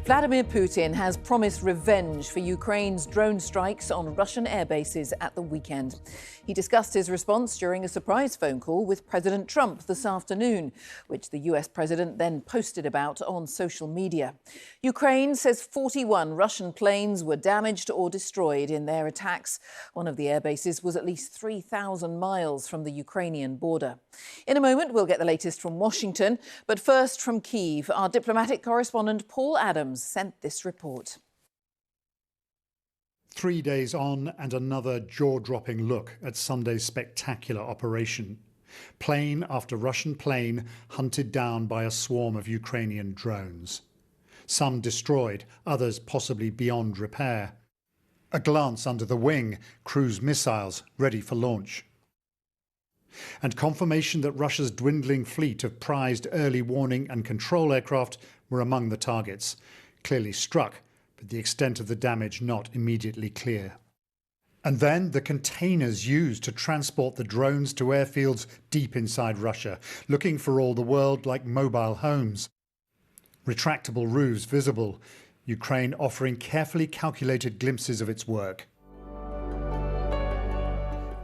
Vladimir Putin has promised revenge for Ukraine's drone strikes on Russian airbases at the weekend. He discussed his response during a surprise phone call with President Trump this afternoon, which the US president then posted about on social media. Ukraine says 41 Russian planes were damaged or destroyed in their attacks. One of the airbases was at least 3,000 miles from the Ukrainian border. In a moment, we'll get the latest from Washington, but first from Kyiv, our diplomatic correspondent Paul Adams sent this report. 3 days on and another jaw-dropping look at Sunday's spectacular operation. Plane after Russian plane hunted down by a swarm of Ukrainian drones. Some destroyed, others possibly beyond repair. A glance under the wing, cruise missiles ready for launch. And confirmation that Russia's dwindling fleet of prized early warning and control aircraft were among the targets. Clearly struck, but the extent of the damage not immediately clear. And then the containers used to transport the drones to airfields deep inside Russia, looking for all the world like mobile homes. Retractable roofs visible, Ukraine offering carefully calculated glimpses of its work.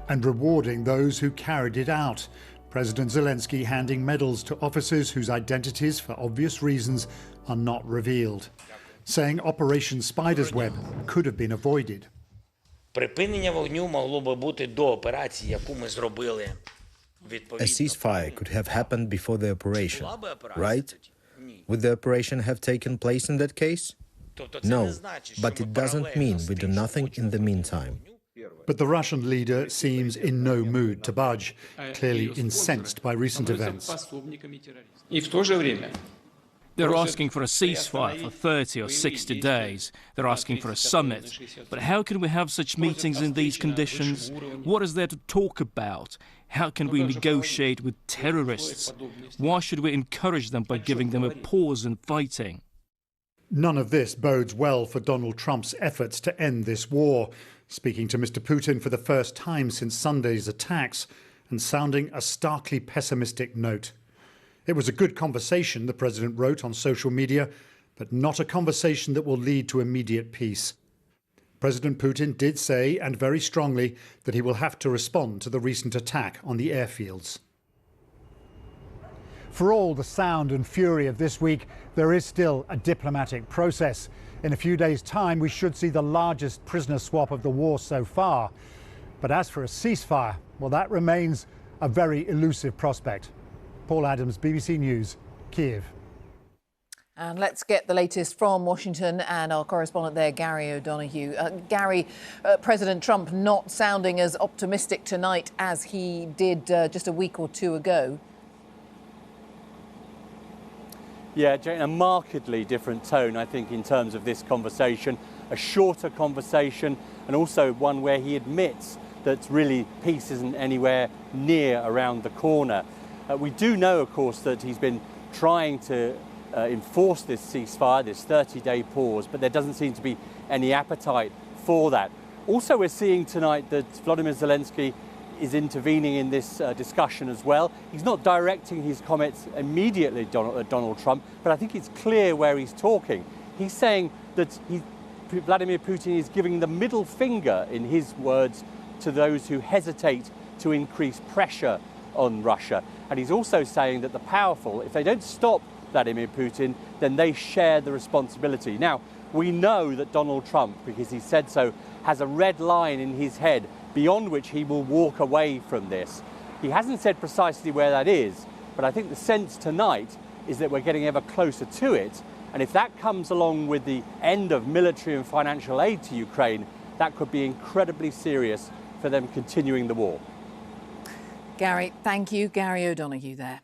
And rewarding those who carried it out. President Zelensky handing medals to officers whose identities, for obvious reasons, are not revealed, saying Operation Spider's Web could have been avoided. Припинення вогню могло би бути до операції, яку ми зробили. A ceasefire could have happened before the operation, right? Would the operation have taken place in that case? No, but it doesn't mean we do nothing in the meantime. But the Russian leader seems in no mood to budge, clearly incensed by recent events. They're asking for a ceasefire for 30 or 60 days. They're asking for a summit. But how can we have such meetings in these conditions? What is there to talk about? How can we negotiate with terrorists? Why should we encourage them by giving them a pause in fighting? None of this bodes well for Donald Trump's efforts to end this war, speaking to Mr. Putin for the first time since Sunday's attacks and sounding a starkly pessimistic note. It was a good conversation, the president wrote on social media, but not a conversation that will lead to immediate peace. President Putin did say, and very strongly, that he will have to respond to the recent attack on the airfields. For all the sound and fury of this week, there is still a diplomatic process. In a few days' time, we should see the largest prisoner swap of the war so far. But as for a ceasefire, well, that remains a very elusive prospect. Paul Adams, BBC News, Kyiv. And let's get the latest from Washington and our correspondent there, Gary O'Donoghue. Gary, President Trump not sounding as optimistic tonight as he did just a week or two ago. Yeah, Jane, a markedly different tone, I think, in terms of this conversation. A shorter conversation, and also one where he admits that really peace isn't anywhere near around the corner. We do know, of course, that he's been trying to enforce this ceasefire, this 30-day pause, but there doesn't seem to be any appetite for that. Also, we're seeing tonight that Vladimir Zelensky is intervening in this discussion as well. He's not directing his comments immediately at Donald Trump, but I think it's clear where he's talking. He's saying that Vladimir Putin is giving the middle finger, in his words, to those who hesitate to increase pressure on Russia. And he's also saying that the powerful, if they don't stop Vladimir Putin, then they share the responsibility. Now, we know that Donald Trump, because he said so, has a red line in his head beyond which he will walk away from this. He hasn't said precisely where that is, but I think the sense tonight is that we're getting ever closer to it. And if that comes along with the end of military and financial aid to Ukraine, that could be incredibly serious for them continuing the war. Gary, thank you. Gary O'Donoghue there.